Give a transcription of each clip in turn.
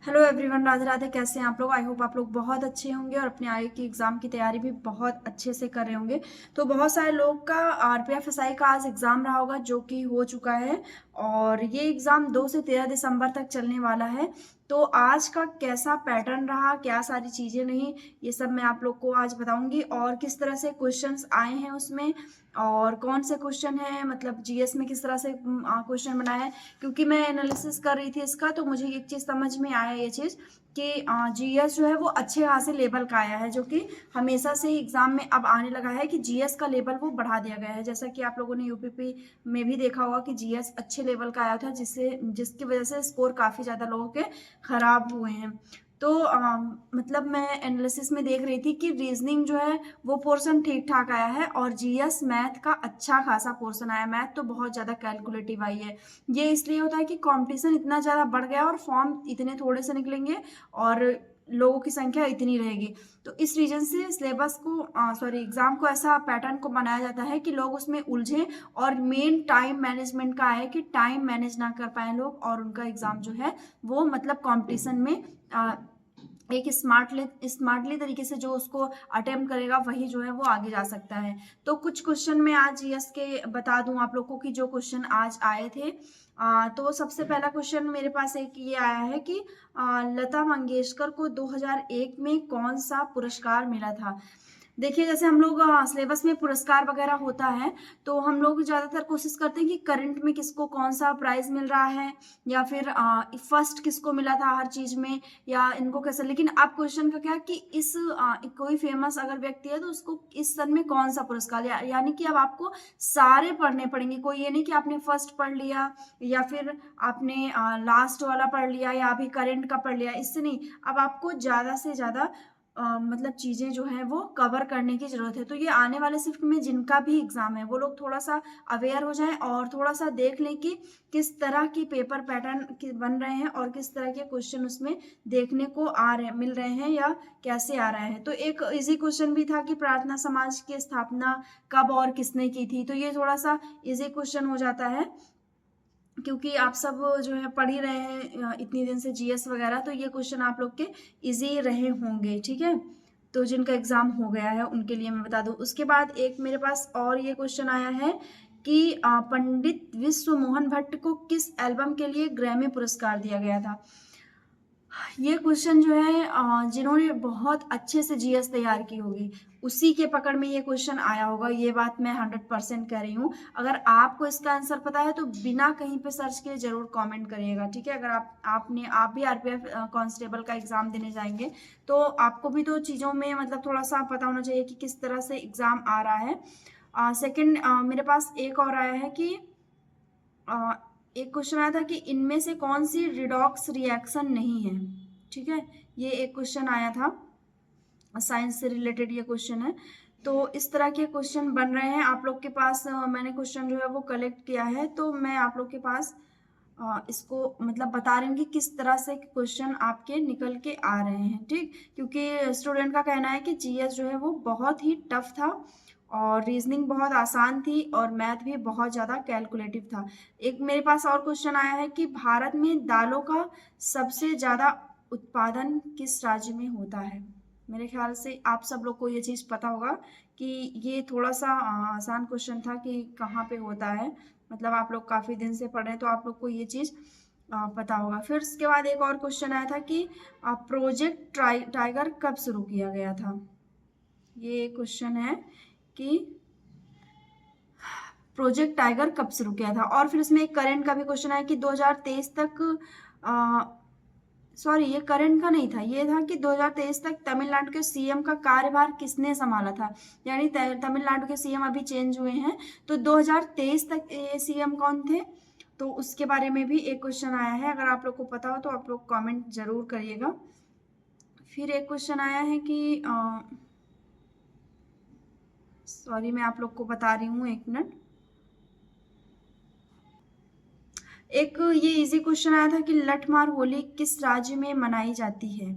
Hello everyone, Radhe Radhe. कैसे हैं आप लोग? आई होप आप लोग बहुत अच्छे होंगे और अपने आगे की एग्जाम की तैयारी भी बहुत अच्छे से कर रहे होंगे। तो बहुत सारे लोग का आरपीएफ एसआई का आज एग्जाम रहा होगा जो कि हो चुका है और ये एग्जाम 2 से 13 दिसंबर तक चलने वाला है। तो आज का कैसा पैटर्न रहा, क्या सारी चीजें रही, ये सब मैं आप लोग को आज बताऊंगी और किस तरह से क्वेश्चंस आए हैं उसमें और कौन से क्वेश्चन है, मतलब जीएस में किस तरह से क्वेश्चन बनाया है। क्योंकि मैं एनालिसिस कर रही थी इसका, तो मुझे एक चीज समझ में आया, ये चीज कि जीएस जो है वो अच्छे खासे लेवल का आया है, जो कि हमेशा से ही एग्जाम में अब आने लगा है कि जीएस का लेवल वो बढ़ा दिया गया है। जैसा कि आप लोगों ने यूपीपी में भी देखा होगा कि जीएस अच्छे लेवल का आया था, जिसकी वजह से स्कोर काफी ज्यादा लोगों के खराब हुए हैं। तो मतलब मैं एनालिसिस में देख रही थी कि रीजनिंग जो है वो पोर्शन ठीक ठाक आया है और जीएस मैथ का अच्छा खासा पोर्शन आया। मैथ तो बहुत ज्यादा कैलकुलेटिव आई है। ये इसलिए होता है कि कंपटीशन इतना ज्यादा बढ़ गया और फॉर्म इतने थोड़े से निकलेंगे और लोगों की संख्या इतनी रहेगी। तो इस रीजन से सिलेबस को सॉरी एग्जाम को ऐसा पैटर्न को बनाया जाता है कि लोग उसमें उलझे और मेन टाइम मैनेजमेंट का है कि टाइम मैनेज ना कर पाए लोग और उनका एग्जाम जो है वो मतलब कंपटीशन में एक स्मार्टली तरीके से जो उसको अटेम्प्ट करेगा वही जो है वो आगे जा सकता है। तो कुछ क्वेश्चन मैं आज यस के बता दूं आप लोगों को कि जो क्वेश्चन आज आए थे। तो सबसे पहला क्वेश्चन मेरे पास एक ये आया है कि लता मंगेशकर को 2001 में कौन सा पुरस्कार मिला था। देखिए, जैसे हम लोग सिलेबस में पुरस्कार वगैरह होता है तो हम लोग ज्यादातर कोशिश करते हैं कि करंट में किसको कौन सा प्राइज मिल रहा है या फिर फर्स्ट किसको मिला था हर चीज में, या इनको कैसे। लेकिन अब क्वेश्चन का क्या है कि कोई फेमस अगर व्यक्ति है तो उसको इस सन में कौन सा पुरस्कार, यानी कि अब आपको सारे पढ़ने पड़ेंगे। कोई ये नहीं कि आपने फर्स्ट पढ़ लिया या फिर आपने लास्ट वाला पढ़ लिया या अभी करंट का पढ़ लिया, इससे नहीं। अब आपको ज्यादा से ज्यादा मतलब चीजें जो है वो कवर करने की जरूरत है। तो ये आने वाले शिफ्ट में जिनका भी एग्जाम है वो लोग थोड़ा सा अवेयर हो जाएं और थोड़ा सा देख लें कि किस तरह की पेपर पैटर्न बन रहे हैं और किस तरह के क्वेश्चन उसमें देखने को आ रहे मिल रहे हैं या कैसे आ रहे हैं। तो एक इजी क्वेश्चन भी था कि प्रार्थना समाज की स्थापना कब और किसने की थी। तो ये थोड़ा सा इजी क्वेश्चन हो जाता है क्योंकि आप सब जो है पढ़ ही रहे हैं इतनी दिन से जीएस वगैरह, तो ये क्वेश्चन आप लोग के इजी रहे होंगे। ठीक है, तो जिनका एग्जाम हो गया है उनके लिए मैं बता दूं। उसके बाद एक मेरे पास और ये क्वेश्चन आया है कि पंडित विश्व मोहन भट्ट को किस एल्बम के लिए ग्रैमी पुरस्कार दिया गया था। ये क्वेश्चन जो है जिन्होंने बहुत अच्छे से जीएस तैयार की होगी उसी के पकड़ में ये क्वेश्चन आया होगा। ये बात मैं 100% कह रही हूँ। अगर आपको इसका आंसर पता है तो बिना कहीं पे सर्च किए जरूर कमेंट करिएगा। ठीक है, अगर आप भी आरपीएफ कांस्टेबल का एग्जाम देने जाएंगे तो आपको भी तो चीजों में मतलब थोड़ा सा पता होना चाहिए कि किस तरह से एग्जाम आ रहा है। सेकंड मेरे पास एक और आया है कि अ, एक क्वेश्चन आया था कि इनमें से कौन सी रिडॉक्स रिएक्शन नहीं है। ठीक है, ये एक क्वेश्चन आया था, साइंस से रिलेटेड ये क्वेश्चन है। तो इस तरह के क्वेश्चन बन रहे हैं आप लोग के पास। मैंने क्वेश्चन जो है वो कलेक्ट किया है तो मैं आप लोग के पास इसको मतलब बता रही हूँ कि किस तरह से क्वेश्चन आपके निकल के आ रहे हैं। ठीक, क्योंकि स्टूडेंट का कहना है कि जीएस जो है वो बहुत ही टफ था और रीजनिंग बहुत आसान थी और मैथ भी बहुत ज़्यादा कैलकुलेटिव था। एक मेरे पास और क्वेश्चन आया है कि भारत में दालों का सबसे ज़्यादा उत्पादन किस राज्य में होता है। मेरे ख्याल से आप सब लोग को ये चीज़ पता होगा कि ये थोड़ा सा आसान क्वेश्चन था कि कहाँ पे होता है। मतलब आप लोग काफ़ी दिन से पढ़ रहे हैं तो आप लोग को ये चीज़ पता होगा। फिर उसके बाद एक और क्वेश्चन आया था कि प्रोजेक्ट टाइगर कब शुरू किया गया था। ये क्वेश्चन है कि प्रोजेक्ट टाइगर कब शुरू किया था। और फिर इसमें एक करंट का भी क्वेश्चन है कि 2023 तक सॉरी ये करंट का नहीं था, ये था कि 2023 तक तमिलनाडु के सीएम का कार्यभार किसने संभाला था। यानी तमिलनाडु के सीएम अभी चेंज हुए हैं तो 2023 तक ये सीएम कौन थे, तो उसके बारे में भी एक क्वेश्चन आया है। अगर आप लोग को पता हो तो आप लोग कमेंट जरूर करिएगा। फिर एक क्वेश्चन आया है कि सॉरी मैं आप लोग को बता रही हूँ, एक मिनट। एक ये इजी क्वेश्चन आया था कि लठमार होली किस राज्य में मनाई जाती है।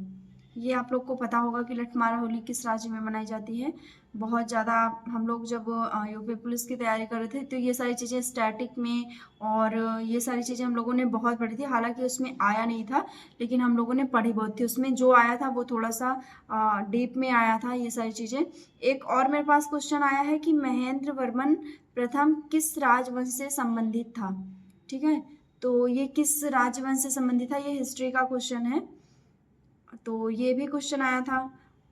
ये आप लोग को पता होगा कि लठमारा होली किस राज्य में मनाई जाती है। बहुत ज़्यादा हम लोग जब यूपी पुलिस की तैयारी कर रहे थे तो ये सारी चीज़ें स्टैटिक में और ये सारी चीज़ें हम लोगों ने बहुत पढ़ी थी। हालांकि उसमें आया नहीं था, लेकिन हम लोगों ने पढ़ी बहुत थी। उसमें जो आया था वो थोड़ा सा डीप में आया था ये सारी चीज़ें। एक और मेरे पास क्वेश्चन आया है कि महेंद्र वर्मन प्रथम किस राजवंश से संबंधित था। ठीक है, तो ये किस राजवंश से संबंधित था, ये हिस्ट्री का क्वेश्चन है। तो ये भी क्वेश्चन आया था।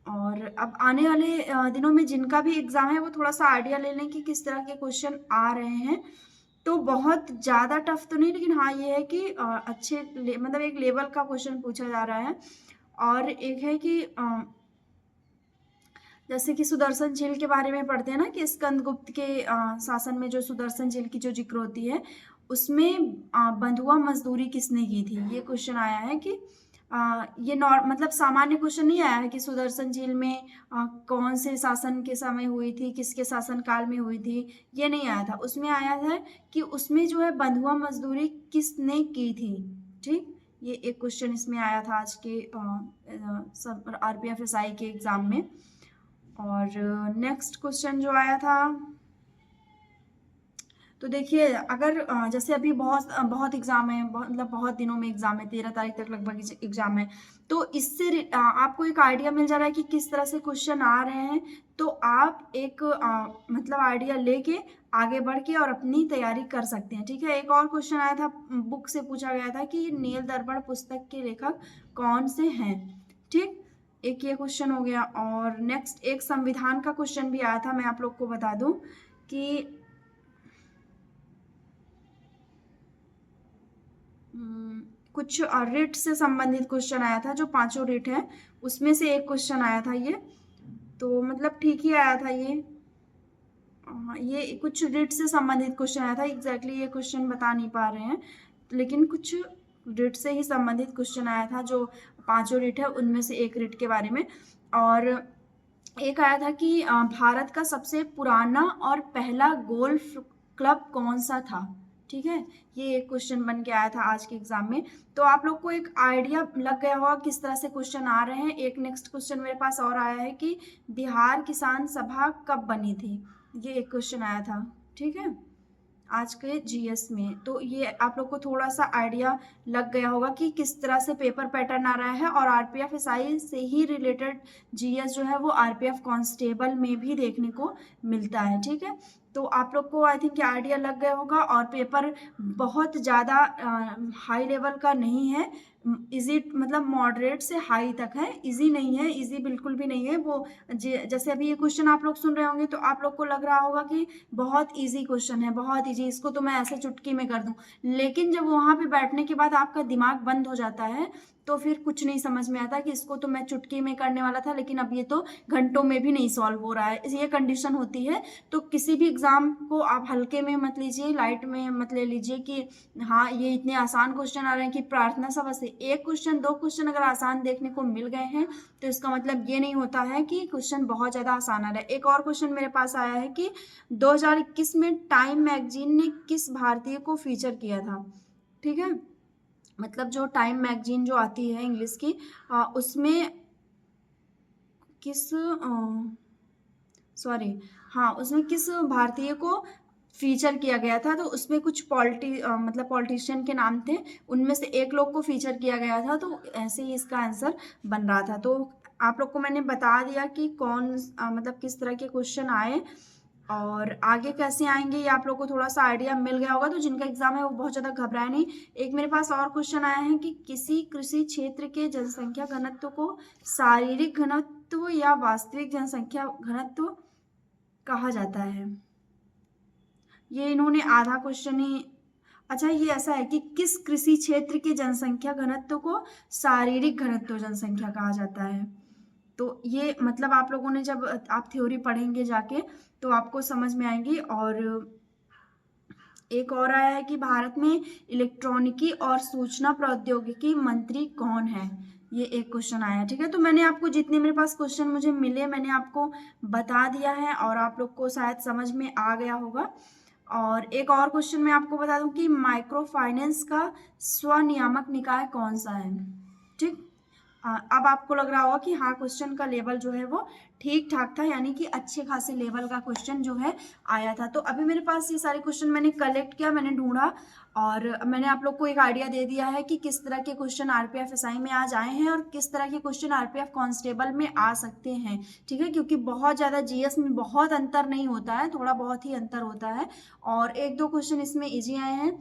और अब आने वाले दिनों में जिनका भी एग्जाम है वो थोड़ा सा आइडिया ले लें कि किस तरह के क्वेश्चन आ रहे हैं। तो बहुत ज़्यादा टफ तो नहीं, लेकिन हाँ ये है कि अच्छे मतलब एक लेवल का क्वेश्चन पूछा जा रहा है। और एक है कि जैसे कि सुदर्शन झील के बारे में पढ़ते हैं ना कि स्कंदगुप्त के शासन में जो सुदर्शन झील की जो जिक्र होती है उसमें बंधुआ मजदूरी किसने की थी। ये क्वेश्चन आया है कि ये मतलब सामान्य क्वेश्चन नहीं आया है कि सुदर्शन झील में कौन से शासन के समय हुई थी, किसके शासन काल में हुई थी, ये नहीं आया था। उसमें आया था कि उसमें जो है बंधुआ मजदूरी किसने की थी। ठीक, ये एक क्वेश्चन इसमें आया था आज के RPFSI के एग्जाम में। और नेक्स्ट क्वेश्चन जो आया था, तो देखिए अगर जैसे अभी बहुत बहुत एग्जाम है, मतलब बहुत दिनों में एग्जाम है, 13 तारीख तक लगभग एग्जाम है। तो इससे आपको एक आइडिया मिल जा रहा है कि किस तरह से क्वेश्चन आ रहे हैं। तो आप एक मतलब आइडिया लेके आगे बढ़ के और अपनी तैयारी कर सकते हैं। ठीक है, एक और क्वेश्चन आया था, बुक से पूछा गया था कि नील दर्पण पुस्तक के लेखक कौन से हैं। ठीक, एक ये क्वेश्चन हो गया। और नेक्स्ट एक संविधान का क्वेश्चन भी आया था। मैं आप लोग को बता दूं कि कुछ रिट से संबंधित क्वेश्चन आया था। जो 5 रिट है उसमें से एक क्वेश्चन आया था ये, तो मतलब ठीक ही आया था ये। ये कुछ रिट से संबंधित क्वेश्चन आया था। एग्जैक्टली ये क्वेश्चन बता नहीं पा रहे हैं, लेकिन कुछ रिट से ही संबंधित क्वेश्चन आया था। जो 5 रिट है उनमें से एक रिट के बारे में। और एक आया था कि भारत का सबसे पुराना और पहला गोल्फ क्लब कौन सा था। ठीक है, ये एक क्वेश्चन बन के आया था आज के एग्जाम में। तो आप लोग को एक आइडिया लग गया होगा किस तरह से क्वेश्चन आ रहे हैं। एक नेक्स्ट क्वेश्चन मेरे पास और आया है कि बिहार किसान सभा कब बनी थी। ये एक क्वेश्चन आया था। ठीक है, आज के जीएस में। तो ये आप लोग को थोड़ा सा आइडिया लग गया होगा कि किस तरह से पेपर पैटर्न आ रहा है। और RPFSI से ही रिलेटेड जीएस जो है वो RPF कांस्टेबल में भी देखने को मिलता है। ठीक है, तो आप लोग को आई थिंक आइडिया लग गया होगा। और पेपर बहुत ज़्यादा हाई लेवल का नहीं है, इजी मतलब मॉडरेट से हाई तक है। इजी नहीं है, इजी बिल्कुल भी नहीं है वो। जैसे अभी ये क्वेश्चन आप लोग सुन रहे होंगे तो आप लोग को लग रहा होगा कि बहुत इजी क्वेश्चन है, बहुत इजी, इसको तो मैं ऐसे चुटकी में कर दूं। लेकिन जब वहां पे बैठने के बाद आपका दिमाग बंद हो जाता है तो फिर कुछ नहीं समझ में आता कि इसको तो मैं चुटकी में करने वाला था, लेकिन अब ये तो घंटों में भी नहीं सॉल्व हो रहा है। ये कंडीशन होती है। तो किसी भी एग्जाम को आप हल्के में मत लीजिए, लाइट में मत ले लीजिए कि हाँ ये इतने आसान क्वेश्चन आ रहे हैं कि प्रार्थना सभा से एक क्वेश्चन 2 क्वेश्चन अगर आसान देखने को मिल गए हैं तो इसका मतलब ये नहीं होता है कि क्वेश्चन बहुत ज़्यादा आसान आ रहा है। एक और क्वेश्चन मेरे पास आया है कि 2021 में टाइम मैगजीन ने किस भारतीय को फीचर किया था। ठीक है, मतलब जो टाइम मैगजीन जो आती है इंग्लिश की, उसमें किस सॉरी हाँ उसमें किस भारतीय को फीचर किया गया था। तो उसमें कुछ मतलब पॉलिटिशियन के नाम थे, उनमें से एक लोग को फीचर किया गया था। तो ऐसे ही इसका आंसर बन रहा था। तो आप लोग को मैंने बता दिया कि कौन मतलब किस तरह के क्वेश्चन आए और आगे कैसे आएंगे, ये आप लोग को थोड़ा सा आइडिया मिल गया होगा। तो जिनका एग्जाम है वो बहुत ज़्यादा घबराए नहीं। एक मेरे पास और क्वेश्चन आया है कि किसी कृषि क्षेत्र के जनसंख्या घनत्व को शारीरिक घनत्व या वास्तविक जनसंख्या घनत्व कहा जाता है। ये इन्होंने आधा क्वेश्चन ही, अच्छा ये ऐसा है कि किस कृषि क्षेत्र के जनसंख्या घनत्व को शारीरिक घनत्व जनसंख्या कहा जाता है। तो ये मतलब आप लोगों ने जब आप थ्योरी पढ़ेंगे जाके तो आपको समझ में आएंगी। और एक और आया है कि भारत में इलेक्ट्रॉनिकी और सूचना प्रौद्योगिकी मंत्री कौन है। ये एक क्वेश्चन आया। ठीक है, तो मैंने आपको जितने मेरे पास क्वेश्चन मुझे मिले मैंने आपको बता दिया है और आप लोग को शायद समझ में आ गया होगा। और एक और क्वेश्चन मैं आपको बता दूं कि माइक्रो फाइनेंस का स्वनियामक निकाय कौन सा है। ठीक, अब आपको लग रहा होगा कि हाँ क्वेश्चन का लेवल जो है वो ठीक ठाक था, यानी कि अच्छे खासे लेवल का क्वेश्चन जो है आया था। तो अभी मेरे पास ये सारे क्वेश्चन मैंने कलेक्ट किया, मैंने ढूंढा और मैंने आप लोग को एक आइडिया दे दिया है कि किस तरह के क्वेश्चन आरपीएफ एसआई में आज आए हैं और किस तरह के क्वेश्चन आरपीएफ कांस्टेबल में आ सकते हैं। ठीक है, क्योंकि बहुत ज़्यादा जीएस में बहुत अंतर नहीं होता है, थोड़ा बहुत ही अंतर होता है और एक दो क्वेश्चन इसमें ईजी आए हैं।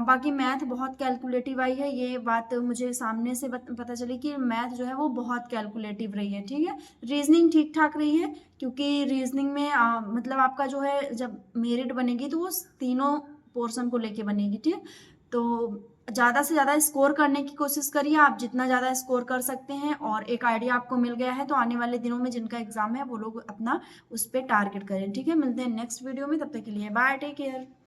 बाकी मैथ बहुत कैलकुलेटिव आई है, ये बात मुझे सामने से पता चली कि मैथ जो है वो बहुत कैलकुलेटिव रही है। ठीक है, रीजनिंग ठीक ठाक रही है, क्योंकि रीजनिंग में मतलब आपका जो है जब मेरिट बनेगी तो वो तीनों पोर्शन को लेके बनेगी। ठीक, तो ज़्यादा से ज़्यादा स्कोर करने की कोशिश करिए आप, जितना ज़्यादा स्कोर कर सकते हैं। और एक आइडिया आपको मिल गया है, तो आने वाले दिनों में जिनका एग्जाम है वो लोग अपना उस पर टारगेट करें। ठीक है, मिलते हैं नेक्स्ट वीडियो में, तब तक के लिए बाय, टेक केयर।